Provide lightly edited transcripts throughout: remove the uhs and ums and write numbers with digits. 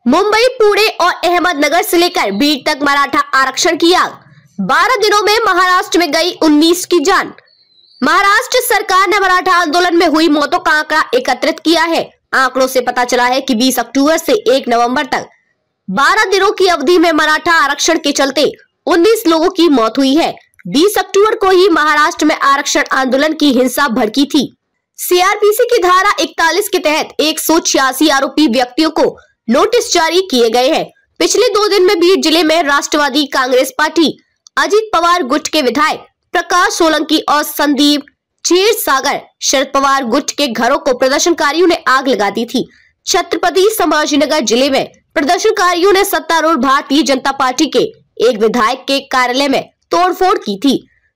मुंबई, पुणे और अहमदनगर से लेकर बीड तक मराठा आरक्षण की आग। 12 दिनों में महाराष्ट्र में गई 19 की जान। महाराष्ट्र सरकार ने मराठा आंदोलन में हुई मौतों का आंकड़ा एकत्रित किया है। आंकड़ों से पता चला है कि 20 अक्टूबर से 1 नवंबर तक 12 दिनों की अवधि में मराठा आरक्षण के चलते 19 लोगों की मौत हुई है। 20 अक्टूबर को ही महाराष्ट्र में आरक्षण आंदोलन की हिंसा भड़की थी। सीआरपीसी की धारा 41 के तहत 186 आरोपी व्यक्तियों को नोटिस जारी किए गए हैं। पिछले 2 दिन में बीड जिले में राष्ट्रवादी कांग्रेस पार्टी अजित पवार गुट के विधायक प्रकाश सोलंकी और संदीप क्षीरसागर शरद पवार गुट के घरों को प्रदर्शनकारियों ने आग लगा दी थी। छत्रपति संभाजीनगर जिले में प्रदर्शनकारियों ने सत्तारूढ़ भारतीय जनता पार्टी के एक विधायक के कार्यालय में तोड़फोड़ की थी।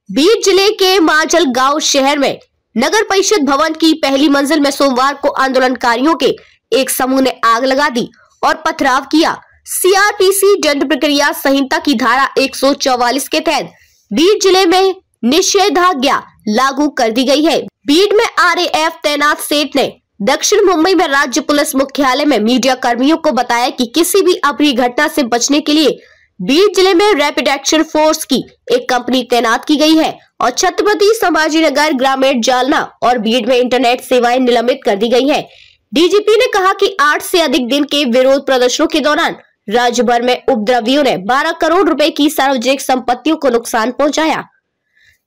बीड जिले के माजल गांव शहर में नगर परिषद भवन की पहली मंजिल में सोमवार को आंदोलनकारियों के एक समूह ने आग लगा दी और पथराव किया। सीआरपीसी दंड प्रक्रिया संहिता की धारा 144 के तहत बीड जिले में निषेधाज्ञा लागू कर दी गई है। बीड में आरएएफ तैनात सेठ ने दक्षिण मुंबई में राज्य पुलिस मुख्यालय में मीडिया कर्मियों को बताया कि किसी भी अप्रिय घटना से बचने के लिए बीड जिले में रैपिड एक्शन फोर्स की एक कंपनी तैनात की गई है और छत्रपति संभाजीनगर, ग्रामीण, जालना और बीड में इंटरनेट सेवाएं निलंबित कर दी गई हैं। डीजीपी ने कहा कि 8 से अधिक दिन के विरोध प्रदर्शनों के दौरान राज्य भर में उपद्रवियों ने 12 करोड़ रुपए की सार्वजनिक संपत्तियों को नुकसान पहुंचाया।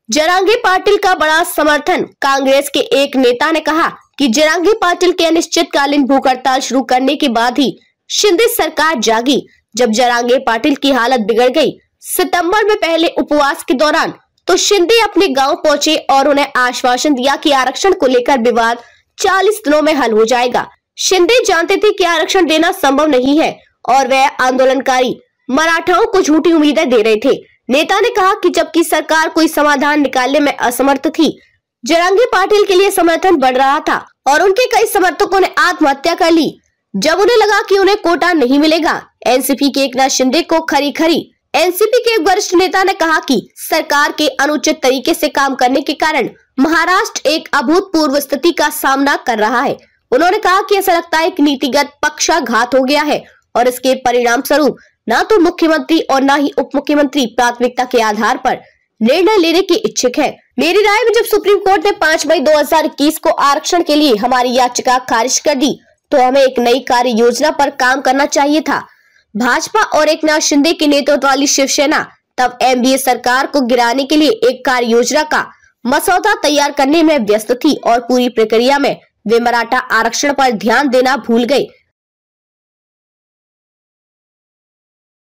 जरांगे पाटिल का बड़ा समर्थन। कांग्रेस के एक नेता ने कहा कि जरांगे पाटिल के अनिश्चितकालीन भूख हड़ताल शुरू करने के बाद ही शिंदे सरकार जागी। जब जरांगे पाटिल की हालत बिगड़ गई सितंबर में पहले उपवास के दौरान, तो शिंदे अपने गांव पहुंचे और उन्हें आश्वासन दिया कि आरक्षण को लेकर विवाद 40 दिनों में हल हो जाएगा। शिंदे जानते थे कि आरक्षण देना संभव नहीं है और वह आंदोलनकारी मराठाओं को झूठी उम्मीदें दे रहे थे। नेता ने कहा कि जबकि सरकार कोई समाधान निकालने में असमर्थ थी, जरांगे पाटिल के लिए समर्थन बढ़ रहा था और उनके कई समर्थकों ने आत्महत्या कर ली जब उन्हें लगा कि उन्हें कोटा नहीं मिलेगा। एनसीपी के एकनाथ शिंदे को खरी एनसीपी के एक वरिष्ठ नेता ने कहा कि सरकार के अनुचित तरीके से काम करने के कारण महाराष्ट्र एक अभूतपूर्व स्थिति का सामना कर रहा है। उन्होंने कहा कि ऐसा लगता है कि नीतिगत पक्षाघात हो गया है और इसके परिणाम स्वरूप न तो मुख्यमंत्री और न ही उप मुख्यमंत्री प्राथमिकता के आधार पर निर्णय लेने के इच्छुक है। मेरी राय में जब सुप्रीम कोर्ट ने 5 मई 2021 को आरक्षण के लिए हमारी याचिका खारिज कर दी, तो हमें एक नई कार्य योजना पर काम करना चाहिए था। भाजपा और एकनाथ शिंदे के नेतृत्व वाली शिवसेना तब एनडीए सरकार को गिराने के लिए एक कार्य योजना का मसौदा तैयार करने में व्यस्त थी और पूरी प्रक्रिया में वे मराठा आरक्षण पर ध्यान देना भूल गए।